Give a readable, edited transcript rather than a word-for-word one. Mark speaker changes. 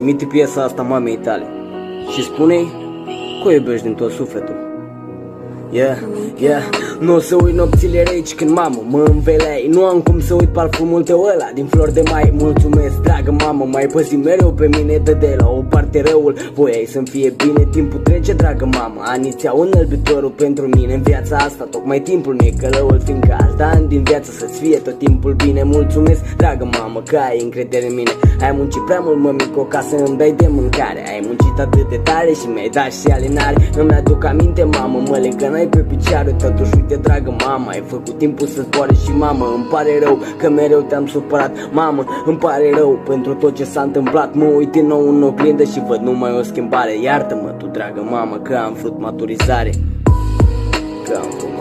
Speaker 1: Miti piesa asta mamei tale și spune-i că o iubești din tot sufletul. Nu o să uit nopțile reci când mamă mă înveleai. Nu am cum să uit parfumul tău ăla din flori de mai. Mulțumesc, dragă mamă, m-ai păzit mereu pe mine. De la o parte răul, voiai să-mi fie bine. Timpul trece, dragă mamă, anii ți-au înălbitorul pentru mine. În viața asta, tocmai timpul nu e călăul, fiindcă aș da ani din viață să-ți fie tot timpul bine. Mulțumesc, dragă mamă, că ai încredere în mine. Ai muncit prea mult, mămico, ca să îmi dai de mâncare. Ai muncit atât de tare și mi-ai dat și alinare. Îmi aduc aminte, mamă, mă legănai pe picioare. Totuși, uite, dragă mamă, ai făcut timpul să zboare. Și mamă, îmi pare rău că mereu te-am supărat. Mamă, îmi pare rău pentru tot ce s-a întâmplat. Mă uit din nou în oglindă și văd numai o schimbare. Iartă-mă tu, dragă mamă, că am vrut maturizare, că am vrut